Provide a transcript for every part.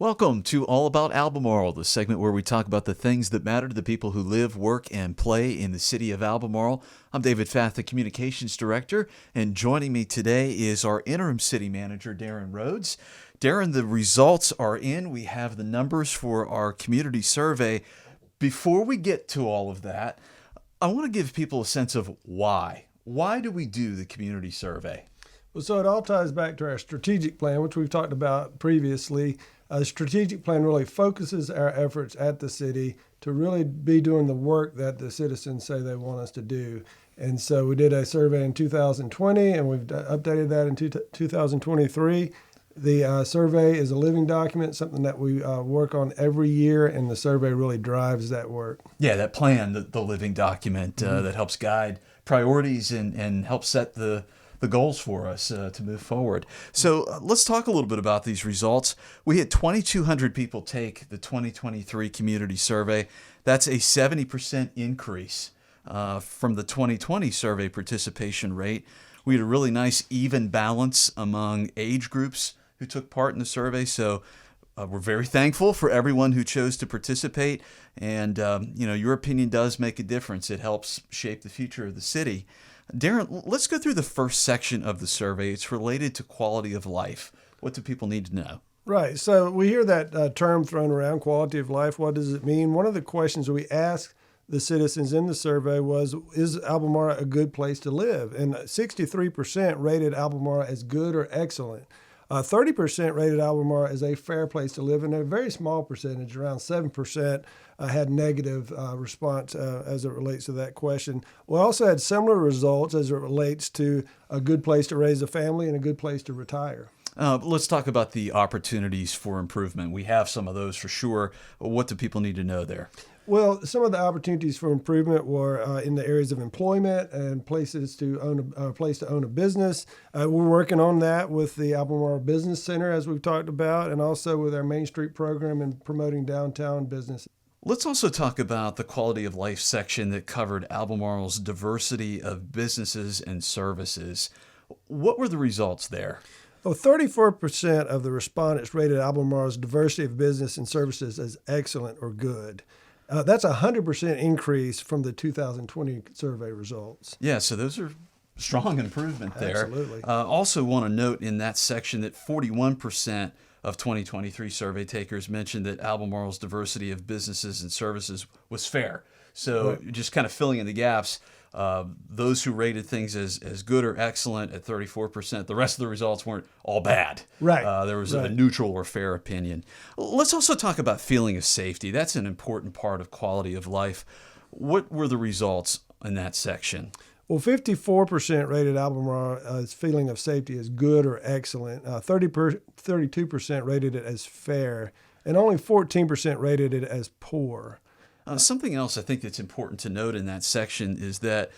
Welcome to All About Albemarle, the segment where we talk about the things that matter to the people who live, work, and play in the city of Albemarle. I'm David Fath, the Communications Director, and joining me today is our Interim City Manager, Darren Rhodes. Darren, the results are in. We have the numbers for our community survey. Before we get to all of that, I want to give people a sense of why. Why do we do the community survey? Well, so it all ties back to our strategic plan, which we've talked about previously. A strategic plan really focuses our efforts at the city to really be doing the work that the citizens say they want us to do. And so we did a survey in 2020, and we've updated that in 2023. The survey is a living document, something that we work on every year, and the survey really drives that work. Yeah, that plan, the living document that helps guide priorities and help set the goals for us to move forward. So let's talk a little bit about these results. We had 2,200 people take the 2023 community survey. That's a 70% increase from the 2020 survey participation rate. We had a really nice even balance among age groups who took part in the survey. So we're very thankful for everyone who chose to participate. And, your opinion does make a difference. It helps shape the future of the city. Darren, let's go through the first section of the survey. It's related to quality of life. What do people need to know? Right. So we hear that term thrown around, quality of life. What does it mean? One of the questions we asked the citizens in the survey was, is Albemarle a good place to live? And 63% rated Albemarle as good or excellent. 30% rated Albemarle as a fair place to live, and a very small percentage, around 7%, had negative response as it relates to that question. We also had similar results as it relates to a good place to raise a family and a good place to retire. Let's talk about the opportunities for improvement. We have some of those for sure. What do people need to know there? Well, some of the opportunities for improvement were in the areas of employment and places to own a place to own a business. We're working on that with the Albemarle Business Center, as we've talked about, and also with our Main Street program and promoting downtown business. Let's also talk about the quality of life section that covered Albemarle's diversity of businesses and services. What were the results there? Well, 34% of the respondents rated Albemarle's diversity of business and services as excellent or good. That's a 100% increase from the 2020 survey results. Yeah, so those are strong improvement there. Absolutely. Also want to note in that section that 41% of 2023 survey takers mentioned that Albemarle's diversity of businesses and services was fair. So right. Just kind of filling in the gaps, those who rated things as good or excellent at 34%, the rest of the results weren't all bad. Right. There was right. a neutral or fair opinion. Let's also talk about feeling of safety. That's an important part of quality of life. What were the results in that section? Well, 54% rated Albemarle's feeling of safety as good or excellent. 32% rated it as fair, and only 14% rated it as poor. Something else I think that's important to note in that section is that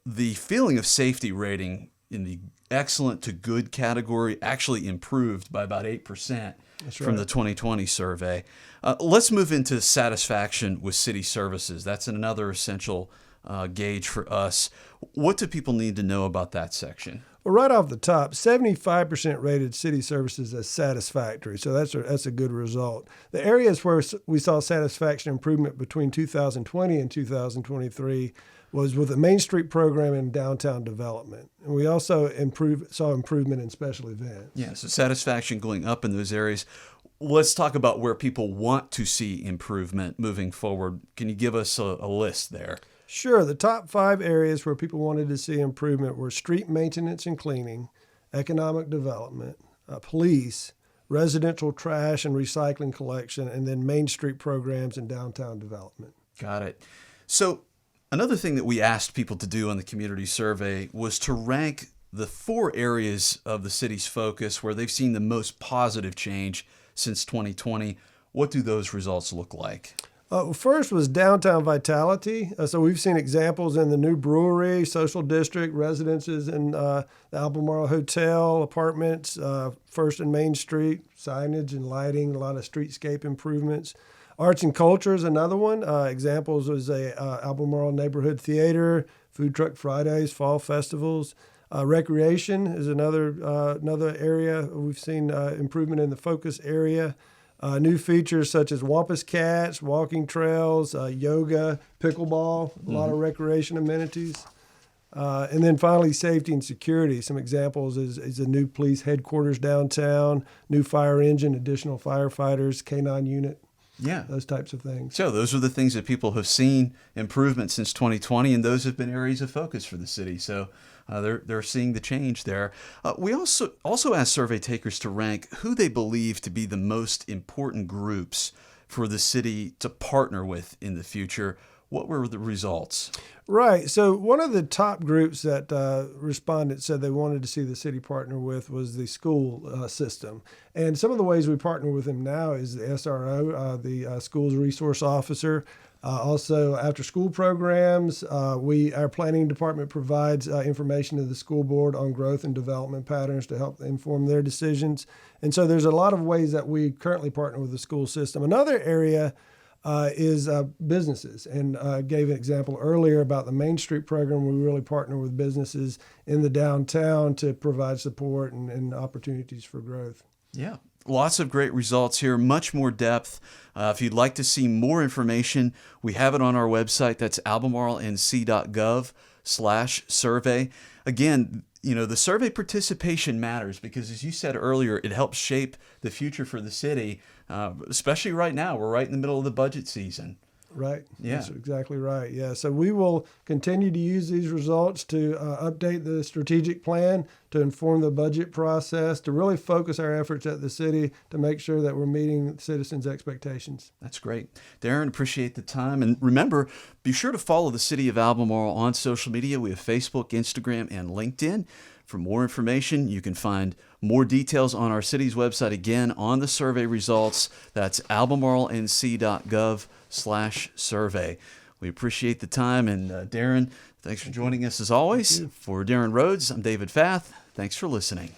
the feeling of safety rating in the excellent to good category actually improved by about 8% from the 2020 survey. Let's move into satisfaction with city services. That's another essential gauge for us. What do people need to know about that section? Well, right off the top, 75% rated city services as satisfactory, so that's a good result. The areas where we saw satisfaction improvement between 2020 and 2023 was with the Main Street program and downtown development. And we also saw improvement in special events. Yeah, so satisfaction going up in those areas. Let's talk about where people want to see improvement moving forward. Can you give us a list there? Sure. The top 5 areas where people wanted to see improvement were street maintenance and cleaning, economic development, police, residential trash and recycling collection, and then Main Street programs and downtown development. Got it. So another thing that we asked people to do on the community survey was to rank the 4 areas of the city's focus where they've seen the most positive change since 2020. What do those results look like? First was downtown vitality. So we've seen examples in the new brewery, social district, residences in the Albemarle Hotel, apartments, First and Main Street, signage and lighting, a lot of streetscape improvements. Arts and culture is another one. Examples was a Albemarle neighborhood theater, food truck Fridays, fall festivals. Recreation is another area. We've seen improvement in the focus area. New features such as Wampus Cats, walking trails, yoga, pickleball, a lot of recreation amenities. And then finally, safety and security. Some examples is a new police headquarters downtown, new fire engine, additional firefighters, K-9 unit. Yeah. Those types of things. So those are the things that people have seen improvement since 2020, and those have been areas of focus for the city. So they're seeing the change there. We also asked survey takers to rank who they believe to be the most important groups for the city to partner with in the future. What were the results? Right. So one of the top groups that respondents said they wanted to see the city partner with was the school system. And some of the ways we partner with them now is the SRO, the Schools Resource Officer. Also, after school programs, our planning department provides information to the school board on growth and development patterns to help inform their decisions. And so there's a lot of ways that we currently partner with the school system. Another area is businesses, and I gave an example earlier about the Main Street program. We really partner with businesses in the downtown to provide support and opportunities for growth. Yeah. Lots of great results here, much more depth. If you'd like to see more information, we have it on our website. That's albemarlenc.gov/survey. Again, the survey participation matters because, as you said earlier, it helps shape the future for the city, especially right now. We're right in the middle of the budget season. Right. Yeah. That's exactly right. Yeah. So we will continue to use these results to update the strategic plan, to inform the budget process, to really focus our efforts at the city to make sure that we're meeting citizens' expectations. That's great. Darren, appreciate the time. And remember, be sure to follow the City of Albemarle on social media. We have Facebook, Instagram, and LinkedIn. For more information, you can find more details on our city's website, again, on the survey results. That's albemarlenc.gov/survey. We appreciate the time. And Darren, thanks for joining us as always. For Darren Rhodes, I'm David Fath. Thanks for listening.